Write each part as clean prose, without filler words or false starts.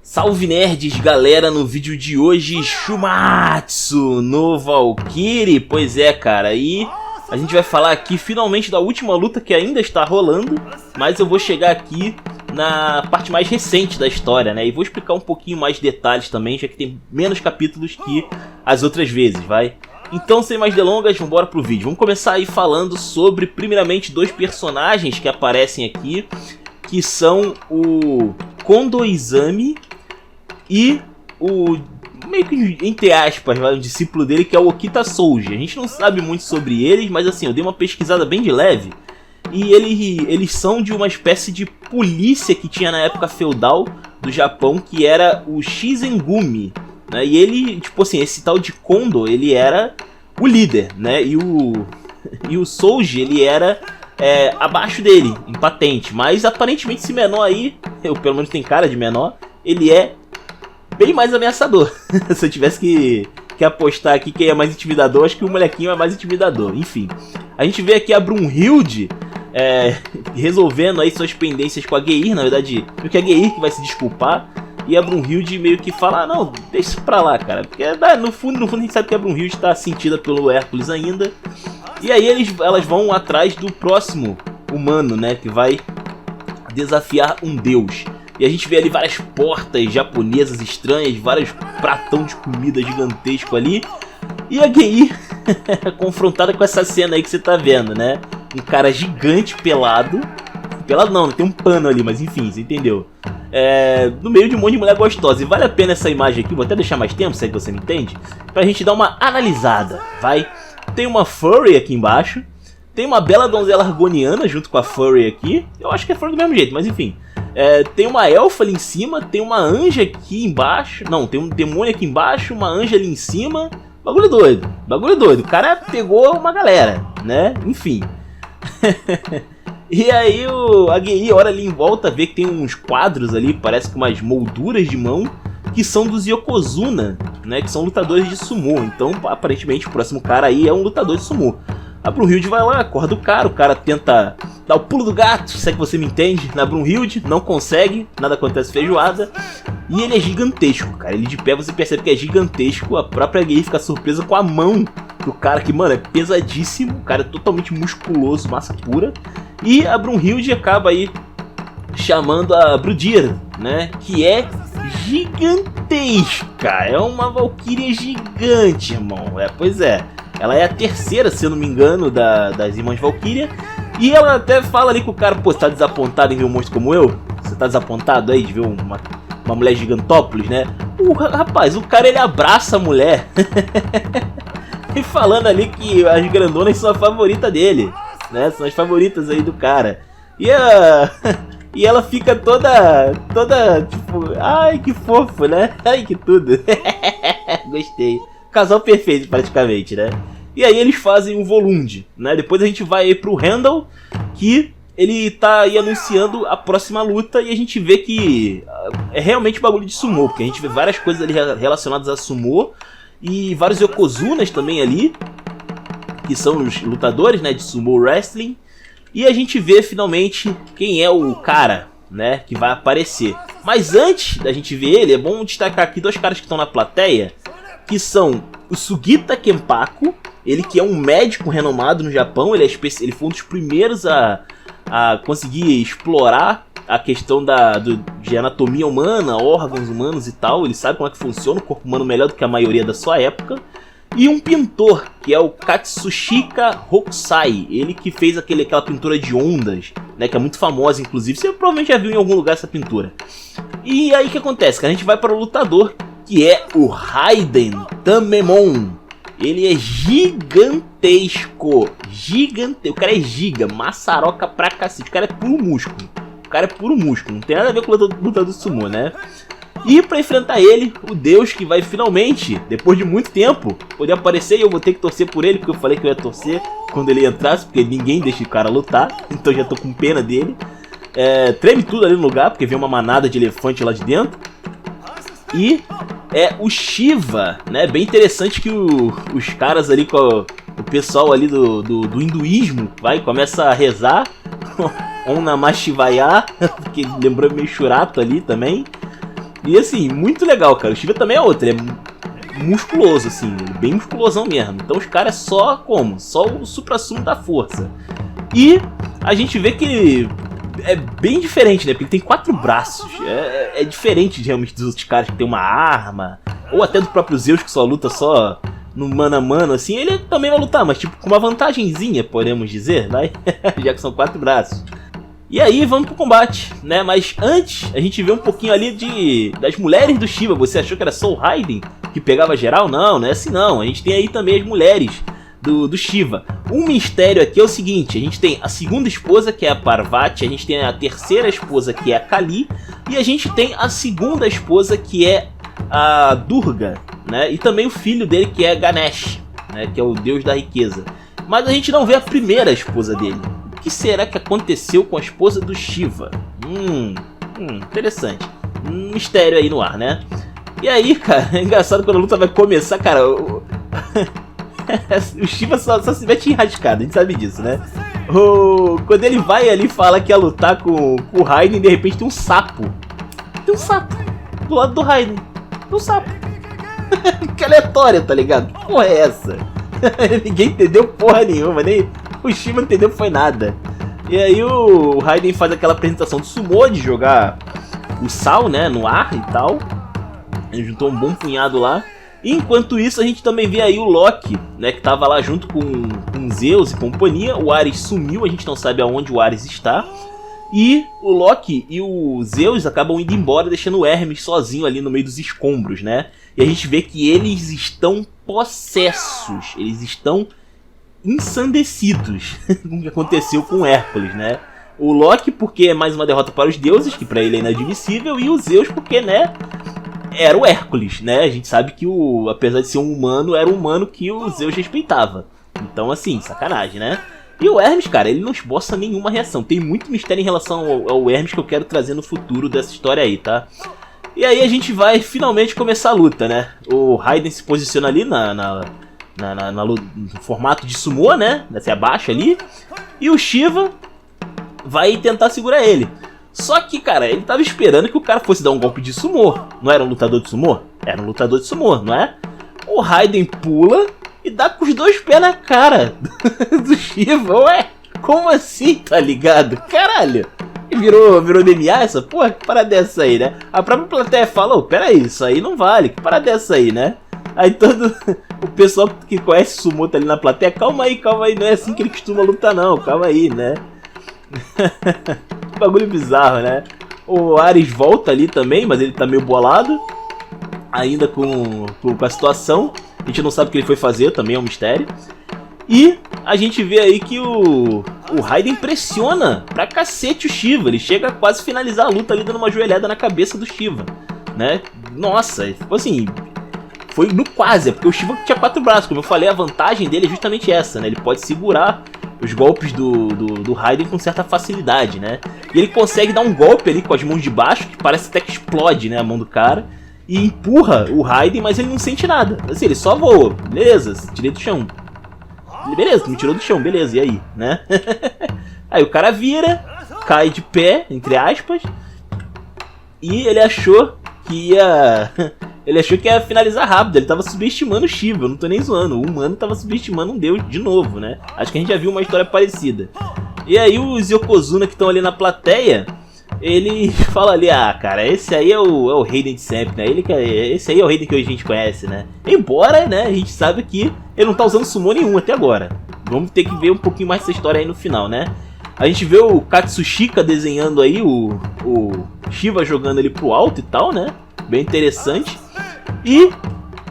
Salve nerds, galera, no vídeo de hoje, Shumatsu no Valkyrie. Pois é, cara, e a gente vai falar aqui finalmente da última luta que ainda está rolando, mas eu vou chegar aqui na parte mais recente da história, né? E vou explicar um pouquinho mais detalhes também, já que tem menos capítulos que as outras vezes, vai? Então, sem mais delongas, vamos embora pro vídeo. Vamos começar aí falando sobre, primeiramente, dois personagens que aparecem aqui, que são o Kondo Izami e o, meio que entre aspas, um discípulo dele, que é o Okita Souji. A gente não sabe muito sobre eles, mas assim, eu dei uma pesquisada bem de leve. E eles são de uma espécie de polícia que tinha na época feudal do Japão, que era o Shizengumi, né? E ele, tipo assim, esse tal de Kondo, ele era o líder, né? E o Souji, ele era abaixo dele, em patente. Mas aparentemente esse menor aí, eu pelo menos tem cara de menor, ele é bem mais ameaçador. Se eu tivesse que apostar aqui quem é mais intimidador, acho que o molequinho é mais intimidador. Enfim, a gente vê aqui a Brunhilde resolvendo aí suas pendências com a Geir. Na verdade, meio que a Geir que vai se desculpar, e a Brunhilde meio que fala: ah, não, deixa isso pra lá, cara, porque no fundo a gente sabe que a Brunhilde tá sentida pelo Hércules ainda. E aí elas vão atrás do próximo humano, né, que vai desafiar um deus. E a gente vê ali várias portas japonesas estranhas, vários pratão de comida gigantesco ali. E a Geir confrontada com essa cena aí que você tá vendo, né? Um cara gigante pelado. Pelado não, tem um pano ali, mas enfim, você entendeu? No meio de um monte de mulher gostosa. E vale a pena essa imagem aqui, vou até deixar mais tempo, se é que você me entende, pra gente dar uma analisada, vai? Tem uma furry aqui embaixo. Tem uma bela donzela argoniana junto com a furry aqui. Eu acho que é furry do mesmo jeito, mas enfim. Tem uma elfa ali em cima, tem uma anja aqui embaixo. Não, tem um demônio aqui embaixo, uma anja ali em cima. Bagulho doido, bagulho doido. O cara pegou uma galera, né? Enfim. E aí a Geir olha ali em volta, vê que tem uns quadros ali, parece com umas molduras de mão, que são dos Yokozuna, né? Que são lutadores de sumô. Então, aparentemente, o próximo cara aí é um lutador de sumô. A Brunhilde vai lá, acorda o cara tenta dar o pulo do gato, se é que você me entende, na Brunhilde, não consegue, nada acontece feijoada. E ele é gigantesco, cara, ele de pé você percebe que é gigantesco, a própria Geir fica surpresa com a mão do cara, que, mano, é pesadíssimo, o cara é totalmente musculoso, massa pura. E a Brunhilde acaba aí chamando a Brudir, né, que é gigantesca, é uma valquíria gigante, irmão, pois é. Ela é a terceira, se eu não me engano, das irmãs Valkyria. E ela até fala ali com o cara: pô, você tá desapontado em ver um monstro como eu? Você tá desapontado aí de ver uma mulher gigantópolis, né? Rapaz, o cara ele abraça a mulher. E falando ali que as grandonas são a favorita dele, né? São as favoritas aí do cara. E ela fica toda tipo, ai que fofo, né? Ai que tudo. Gostei. Casal perfeito praticamente, né? E aí eles fazem um Volund, né? Depois a gente vai aí pro Randall, que ele tá aí anunciando a próxima luta. E a gente vê que é realmente bagulho de sumô, porque a gente vê várias coisas ali relacionadas a sumô. E vários Yokozunas também ali, que são os lutadores, né, de sumo wrestling. E a gente vê finalmente quem é o cara, né, que vai aparecer. Mas antes da gente ver ele, é bom destacar aqui dois caras que estão na plateia, que são o Sugita Kenpaku, ele que é um médico renomado no Japão. Ele foi um dos primeiros a conseguir explorar a questão de anatomia humana, órgãos humanos e tal. Ele sabe como é que funciona o corpo humano melhor do que a maioria da sua época. E um pintor, que é o Katsushika Hokusai, ele que fez aquela pintura de ondas, né, que é muito famosa, inclusive. Você provavelmente já viu em algum lugar essa pintura. E aí o que acontece? Que a gente vai para o lutador, que é o Raiden Tamemon. Ele é gigantesco. O cara é giga, maçaroca pra cacete. O cara é puro músculo. Não tem nada a ver com o lutador de sumô, né? E pra enfrentar ele, o deus que vai finalmente, depois de muito tempo, poder aparecer. E eu vou ter que torcer por ele, porque eu falei que eu ia torcer quando ele entrasse, porque ninguém deixa o cara lutar. Então já tô com pena dele. Treme tudo ali no lugar, porque vem uma manada de elefante lá de dentro. E é o Shiva, né? Bem interessante que os caras ali, o pessoal ali do hinduísmo, começa a rezar Om Namah Shivaya, que lembrou meio Shurato ali também. E assim, muito legal, cara. O Shiva também é outro, ele é musculoso, assim, bem musculosão mesmo. Então os caras só como? Só o suprassumo da força. E a gente vê que ele é bem diferente, né? Porque ele tem 4 braços. É diferente realmente dos outros caras que tem uma arma. Ou até do próprio Zeus que só luta só no mano a mano, assim. Ele também vai lutar, mas tipo com uma vantagenzinha, podemos dizer, vai? Já que são 4 braços. E aí vamos pro combate, né? Mas antes a gente vê um pouquinho ali das mulheres do Shiva. Você achou que era só o Raiden que pegava geral? Não, não é assim não. A gente tem aí também as mulheres do Shiva. Um mistério aqui é o seguinte: a gente tem a segunda esposa, que é a Parvati, a gente tem a terceira esposa, que é a Kali, e a gente tem a segunda esposa, que é a Durga, né? E também o filho dele, que é Ganesh, né? Que é o deus da riqueza. Mas a gente não vê a primeira esposa dele. O que será que aconteceu com a esposa do Shiva? Interessante. Um mistério aí no ar, né? E aí, cara, é engraçado quando a luta vai começar, cara. O Shiva só se mete em rascada, a gente sabe disso, né? Quando ele vai ali e fala que ia lutar com o Raiden, de repente tem um sapo. Tem um sapo do lado do Raiden. Tem um sapo. Que aleatório, tá ligado? Que porra é essa? Ninguém entendeu porra nenhuma, nem o Shiva não entendeu foi nada. E aí o Raiden faz aquela apresentação do sumô, de jogar o sal, né, no ar e tal. Ele juntou um bom punhado lá. E enquanto isso a gente também vê aí o Loki, né, que tava lá junto com Zeus e companhia. O Ares sumiu, a gente não sabe aonde o Ares está. E o Loki e o Zeus acabam indo embora, deixando o Hermes sozinho ali no meio dos escombros, né? E a gente vê que eles estão possessos, eles estão ensandecidos com o que aconteceu com Hércules, né? O Loki porque é mais uma derrota para os deuses, que para ele é inadmissível, e o Zeus porque, né, era o Hércules, né? A gente sabe que apesar de ser um humano, era um humano que o Zeus respeitava. Então assim, sacanagem, né? E o Hermes, cara, ele não esboça nenhuma reação. Tem muito mistério em relação ao Hermes que eu quero trazer no futuro dessa história aí, tá? E aí a gente vai finalmente começar a luta, né? O Raiden se posiciona ali no formato de sumô, né? Se abaixa ali. E o Shiva vai tentar segurar ele. Só que, cara, ele tava esperando que o cara fosse dar um golpe de sumô. Não era um lutador de sumô? Era um lutador de sumô, não é? O Raiden pula e dá com os 2 pés na cara do Shiva. Ué, como assim, tá ligado? Caralho! Virou MMA essa? Porra, que parada é essa aí, né? A própria plateia fala, pera aí, isso aí não vale, que parada é essa aí, né? Aí todo o pessoal que conhece Sumô tá ali na plateia, calma aí, não é assim que ele costuma lutar não, calma aí, né? Bagulho bizarro, né? O Ares volta ali também, mas ele tá meio bolado ainda com a situação. A gente não sabe o que ele foi fazer, também é um mistério. E a gente vê aí que o Raiden pressiona pra cacete o Shiva. Ele chega a quase finalizar a luta ali dando uma joelhada na cabeça do Shiva, né? Nossa, tipo assim, foi no quase, porque o Shiva tinha 4 braços. Como eu falei, a vantagem dele é justamente essa, né? Ele pode segurar os golpes do Raiden com certa facilidade, né? E ele consegue dar um golpe ali com as mãos de baixo, que parece até que explode, né, a mão do cara. E empurra o Raiden, mas ele não sente nada. Assim, ele só voa. Beleza, tirei do chão. Beleza, me tirou do chão, beleza, e aí, né? Aí o cara vira, cai de pé, entre aspas. E ele achou que ia... Ele achou que ia finalizar rápido, ele tava subestimando o Shiva, eu não tô nem zoando. O humano tava subestimando um deus de novo, né? Acho que a gente já viu uma história parecida. E aí os Yokozuna que estão ali na plateia, ele fala ali, cara, esse aí é o Raiden de sempre, né? Esse aí é o Raiden que a gente conhece, né? Embora, né, a gente sabe que ele não tá usando sumô nenhum até agora. Vamos ter que ver um pouquinho mais dessa história aí no final, né? A gente vê o Katsushika desenhando aí o Shiva jogando ele pro alto e tal, né? Bem interessante. E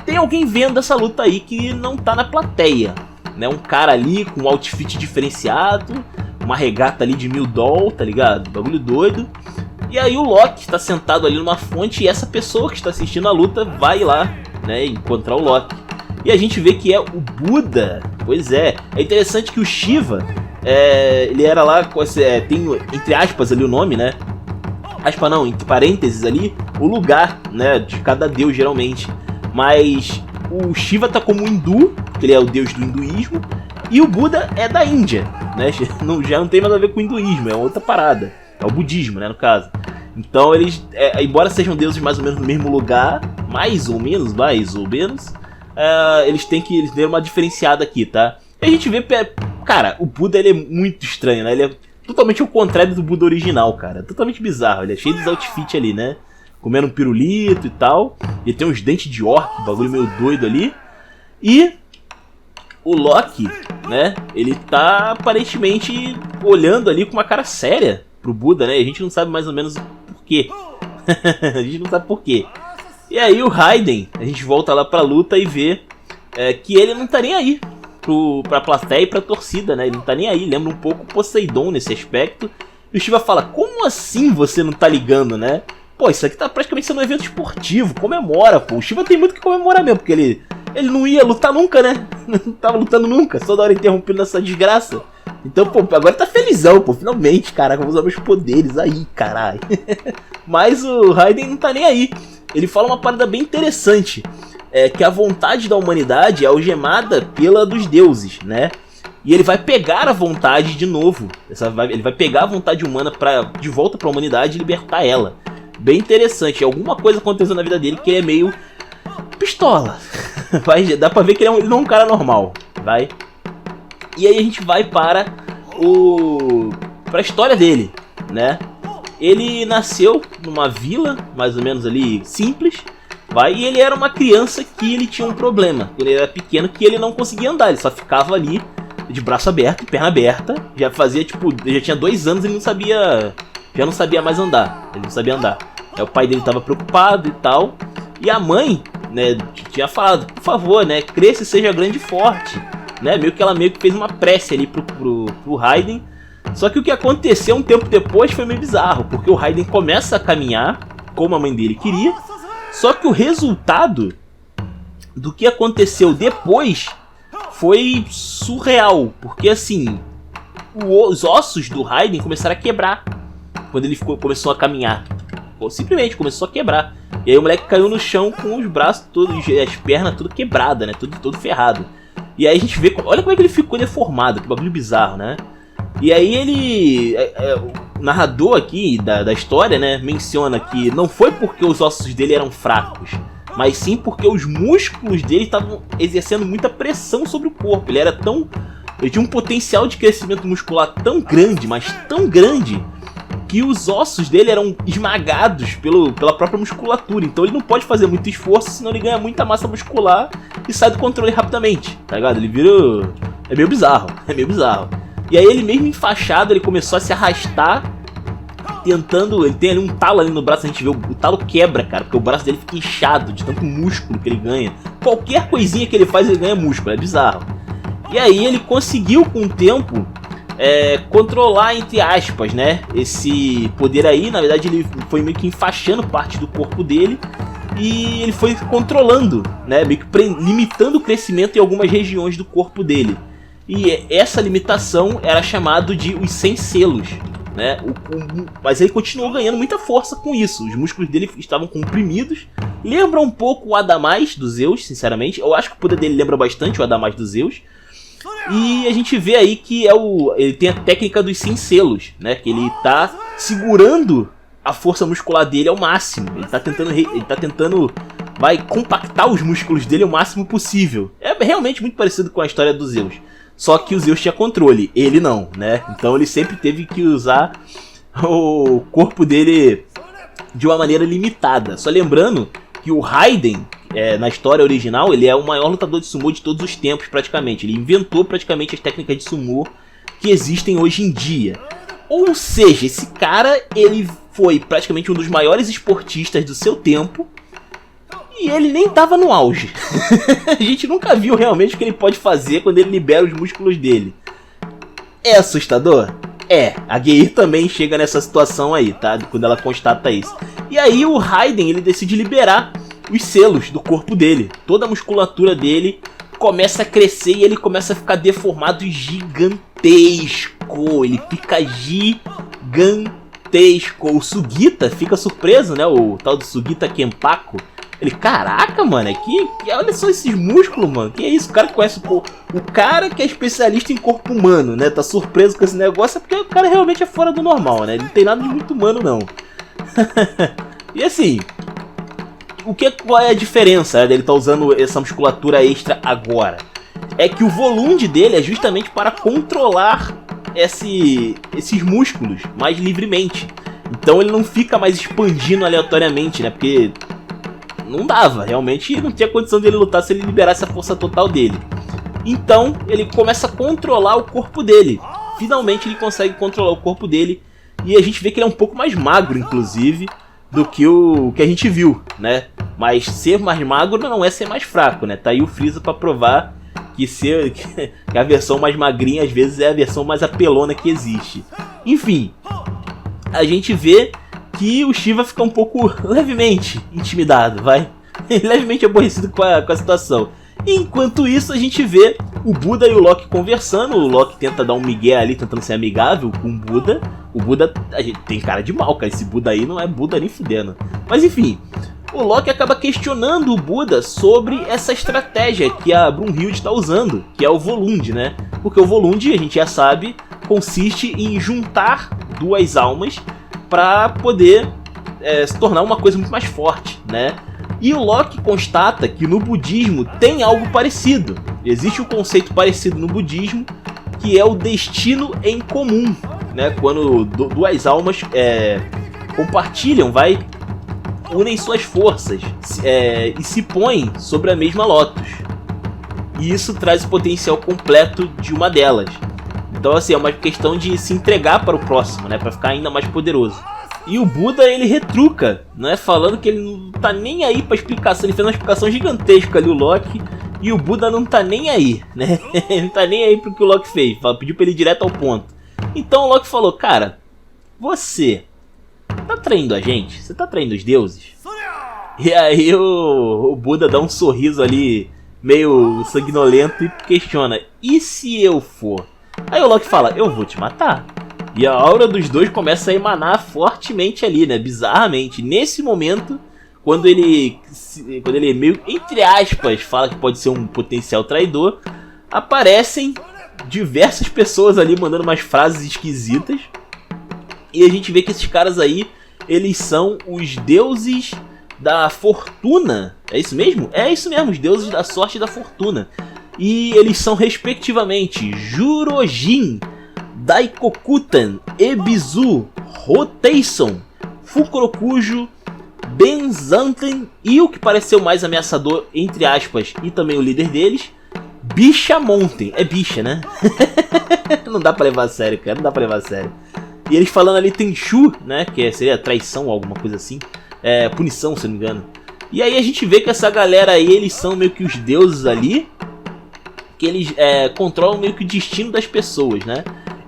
tem alguém vendo essa luta aí que não tá na plateia, né? Um cara ali com um outfit diferenciado, uma regata ali de $1000, tá ligado? Bagulho doido. E aí o Loki tá sentado ali numa fonte e essa pessoa que está assistindo a luta vai lá, né, encontrar o Loki. E a gente vê que é o Buda. Pois é. É interessante que o Shiva, ele era lá, tem entre aspas ali o nome, né? Aspa não, entre parênteses ali, o lugar, né, de cada deus geralmente. Mas o Shiva tá como hindu, porque ele é o deus do hinduísmo. E o Buda é da Índia, né? Já não tem nada a ver com o hinduísmo, é outra parada. É o budismo, né, no caso. Então eles, embora sejam deuses mais ou menos no mesmo lugar, mais ou menos, eles têm uma diferenciada aqui, tá? E a gente vê, cara, o Buda ele é muito estranho, né? Ele é totalmente o contrário do Buda original, cara. Totalmente bizarro, ele é cheio dos outfits ali, né? Comendo um pirulito e tal. Ele tem uns dentes de orc, um bagulho meio doido ali. E o Loki, né? Ele tá aparentemente olhando ali com uma cara séria pro Buda, né? A gente não sabe mais ou menos por quê. A gente não sabe por quê. E aí o Raiden, a gente volta lá pra luta e vê que ele não tá nem aí pra plateia e pra torcida, né? Ele não tá nem aí, lembra um pouco o Poseidon nesse aspecto. E o Shiva fala, como assim você não tá ligando, né? Pô, isso aqui tá praticamente sendo um evento esportivo, comemora, pô. O Shiva tem muito que comemorar mesmo, porque ele não ia lutar nunca, né? Não tava lutando nunca, toda hora interrompendo essa desgraça. Então, pô, agora tá felizão, pô, finalmente, caraca, vou usar meus poderes aí, caralho. Mas o Raiden não tá nem aí. Ele fala uma parada bem interessante, que a vontade da humanidade é algemada pela dos deuses, né? E ele vai pegar a vontade de novo. Ele vai pegar a vontade humana de volta pra humanidade e libertar ela. Bem interessante. Alguma coisa aconteceu na vida dele que ele é meio pistola. Dá pra ver que ele não é um cara normal. Vai. E aí a gente vai para a história dele, né? Ele nasceu numa vila, mais ou menos ali, simples. E ele era uma criança que ele tinha um problema. Ele era pequeno que ele não conseguia andar. Ele só ficava ali de braço aberto, perna aberta. Já tinha 2 anos e ele já não sabia mais andar. Ele não sabia andar. Aí o pai dele estava preocupado e tal. E a mãe, né, tinha falado, por favor, né, cresça e seja grande e forte. Né, ela meio que fez uma prece ali pro Raiden. Só que o que aconteceu um tempo depois foi meio bizarro. Porque o Raiden começa a caminhar como a mãe dele queria. Só que o resultado do que aconteceu depois foi surreal. Porque assim, os ossos do Raiden começaram a quebrar quando ele começou a caminhar. Simplesmente começou a quebrar. E aí o moleque caiu no chão com os braços todos, as pernas tudo quebrada, né? Tudo ferrado. E aí a gente vê, olha como é que ele ficou deformado, que bagulho bizarro, né? E aí o narrador aqui da história, né, menciona que não foi porque os ossos dele eram fracos, mas sim porque os músculos dele estavam exercendo muita pressão sobre o corpo. Ele tinha um potencial de crescimento muscular tão grande, mas tão grande, que os ossos dele eram esmagados pela própria musculatura. Então ele não pode fazer muito esforço, senão ele ganha muita massa muscular e sai do controle rapidamente, tá ligado? Ele vira... É meio bizarro. E aí ele mesmo enfaixado, ele começou a se arrastar, tentando... Ele tem ali um talo ali no braço, a gente vê, o talo quebra, cara, porque o braço dele fica inchado de tanto músculo que ele ganha. Qualquer coisinha que ele faz, ele ganha músculo, é bizarro. E aí ele conseguiu, com o tempo... controlar, entre aspas, né, esse poder aí. Na verdade ele foi meio que enfaixando parte do corpo dele e ele foi controlando, né, meio que limitando o crescimento em algumas regiões do corpo dele. E essa limitação era chamado de os 100 selos, né? Mas ele continuou ganhando muita força com isso. Os músculos dele estavam comprimidos. Lembra um pouco o Adamais dos Zeus, sinceramente. Eu acho que o poder dele lembra bastante o Adamais dos Zeus. E a gente vê aí que ele tem a técnica dos cincelos, né? Que ele tá segurando a força muscular dele ao máximo. Ele tá tentando compactar os músculos dele ao máximo possível. É realmente muito parecido com a história dos Zeus. Só que o Zeus tinha controle, ele não, né? Então ele sempre teve que usar o corpo dele de uma maneira limitada. Só lembrando que o Raiden... na história original, ele é o maior lutador de sumô de todos os tempos, praticamente. Ele inventou praticamente as técnicas de sumô que existem hoje em dia. Ou seja, esse cara, ele foi praticamente um dos maiores esportistas do seu tempo e ele nem tava no auge. A gente nunca viu realmente o que ele pode fazer quando ele libera os músculos dele. É assustador? A Geir também chega nessa situação aí, tá? Quando ela constata isso. E aí o Raiden, ele decide liberar os selos do corpo dele. Toda a musculatura dele começa a crescer e ele começa a ficar deformado e gigantesco. Ele fica gigantesco. O Sugita fica surpreso, né? O tal do Sugita Kenpaku. Ele, caraca, mano, olha só esses músculos, mano. Que é isso? O cara que conhece o cara que é especialista em corpo humano, né? Tá surpreso com esse negócio, é porque o cara realmente é fora do normal, né? Ele não tem nada de muito humano, não. E assim, qual é a diferença dele tá usando essa musculatura extra agora? É que o volume dele é justamente para controlar esses músculos mais livremente. Então ele não fica mais expandindo aleatoriamente, né? Porque não dava, realmente não tinha condição dele lutar se ele liberasse a força total dele. Então ele começa a controlar o corpo dele. Finalmente ele consegue controlar o corpo dele. E a gente vê que ele é um pouco mais magro, inclusive, do que o que a gente viu, né? Mas ser mais magro não é ser mais fraco, né? Tá aí o Freeza pra provar que a versão mais magrinha às vezes é a versão mais apelona que existe. Enfim, a gente vê que o Shiva fica um pouco levemente intimidado, levemente aborrecido com a situação. Enquanto isso, a gente vê o Buda e o Loki conversando. O Loki tenta dar um migué ali, tentando ser amigável com o Buda. O Buda tem cara de mal, cara. Esse Buda aí não é Buda nem fudendo. Mas enfim, o Loki acaba questionando o Buda sobre essa estratégia que a Brunhilde está usando, que é o Volund, né? Porque o Volund, a gente já sabe, consiste em juntar duas almas para poder se tornar uma coisa muito mais forte, né? E o Loki constata que no budismo tem algo parecido. Existe um conceito parecido no budismo, que é o destino em comum, né? Quando duas almas compartilham, unem suas forças e se põem sobre a mesma Lotus. E isso traz o potencial completo de uma delas. Então assim, é uma questão de se entregar para o próximo, né? Para ficar ainda mais poderoso. E o Buda, ele retruca, né, falando que ele não tá nem aí pra explicação. Ele fez uma explicação gigantesca ali, o Loki. E o Buda não tá nem aí, né? Ele não tá nem aí pro que o Loki fez. Pediu pra ele ir direto ao ponto. Então o Loki falou, cara, você tá traindo a gente? Você tá traindo os deuses? E aí o Buda dá um sorriso ali, meio sanguinolento, e questiona, e se eu for? Aí o Loki fala, eu vou te matar. E a aura dos dois começa a emanar fortemente ali, né? Bizarramente. Nesse momento, quando ele meio, entre aspas, fala que pode ser um potencial traidor, aparecem diversas pessoas ali mandando umas frases esquisitas. E a gente vê que esses caras aí, eles são os deuses da fortuna. É isso mesmo? É isso mesmo, os deuses da sorte e da fortuna. E eles são respectivamente Jurojin, Daikokutan, Ebizu, Rotation, Fukurokujo, Benzanten e o que pareceu mais ameaçador, entre aspas, e também o líder deles, Bishamonten. É bicha, né? Não dá pra levar a sério, cara, não dá pra levar a sério. E eles falando ali Tenchu, né, que seria traição ou alguma coisa assim, punição, se não me engano. E aí a gente vê que essa galera aí, eles são meio que os deuses ali, que eles controlam meio que o destino das pessoas, né?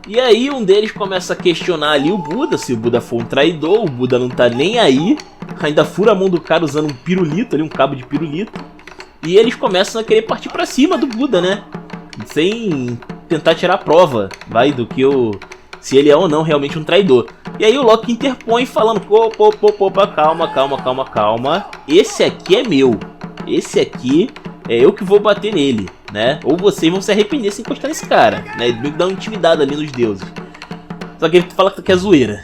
E aí um deles começa a questionar ali o Buda, se o Buda for um traidor, o Buda não tá nem aí, ainda fura a mão do cara usando um pirulito ali, um cabo de pirulito. E eles começam a querer partir pra cima do Buda, né? Sem tentar tirar a prova, do que se ele é ou não realmente um traidor. E aí o Loki interpõe falando, opa, calma, esse aqui é meu, esse aqui é eu que vou bater nele, né? Ou vocês vão se arrepender se encostar nesse cara, né? Ele meio que dá uma intimidade ali nos deuses. Só que ele fala que é zoeira.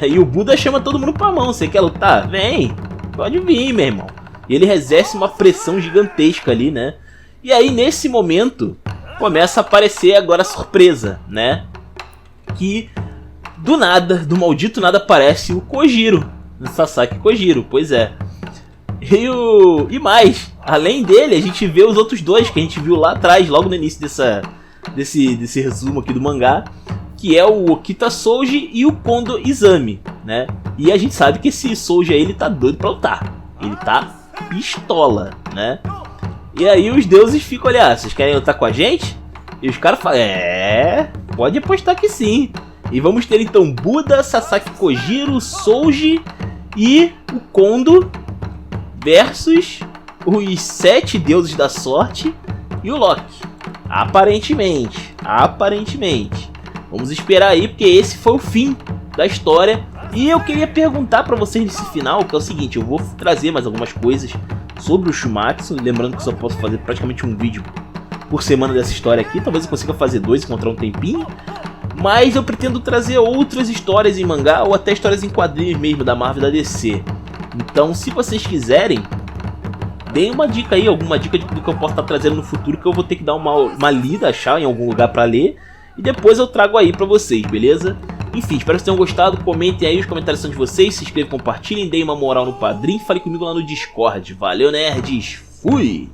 E o Buda chama todo mundo pra mão. Você quer lutar? Vem, pode vir, meu irmão. E ele exerce uma pressão gigantesca ali, né? E aí nesse momento começa a aparecer agora a surpresa, né? Que do nada, do maldito nada, aparece o Kojiro, o Sasaki Kojiro, pois é. E mais, além dele, a gente vê os outros dois que a gente viu lá atrás, logo no início desse resumo aqui do mangá, que é o Okita Souji e o Kondo Izami, né? E a gente sabe que esse Souji aí, ele tá doido pra lutar, ele tá pistola, né? E aí os deuses ficam ali, vocês querem lutar com a gente? E os caras falam, pode apostar que sim. E vamos ter então Buda, Sasaki Kojiro, Souji e o Kondo versus os 7 deuses da sorte e o Loki. Aparentemente. Vamos esperar aí, porque esse foi o fim da história. E eu queria perguntar pra vocês nesse final, que é o seguinte, eu vou trazer mais algumas coisas sobre o Shumatsu, lembrando que só posso fazer praticamente um vídeo por semana dessa história aqui. Talvez eu consiga fazer 2, encontrar um tempinho. Mas eu pretendo trazer outras histórias em mangá ou até histórias em quadrinhos mesmo da Marvel e da DC. Então, se vocês quiserem, deem uma dica aí, alguma dica do que eu posso estar trazendo no futuro, que eu vou ter que dar uma lida, achar em algum lugar pra ler, e depois eu trago aí pra vocês, beleza? Enfim, espero que vocês tenham gostado, comentem aí, os comentários são de vocês, se inscrevam, compartilhem, deem uma moral no Padrim, falem comigo lá no Discord. Valeu, nerds! Fui!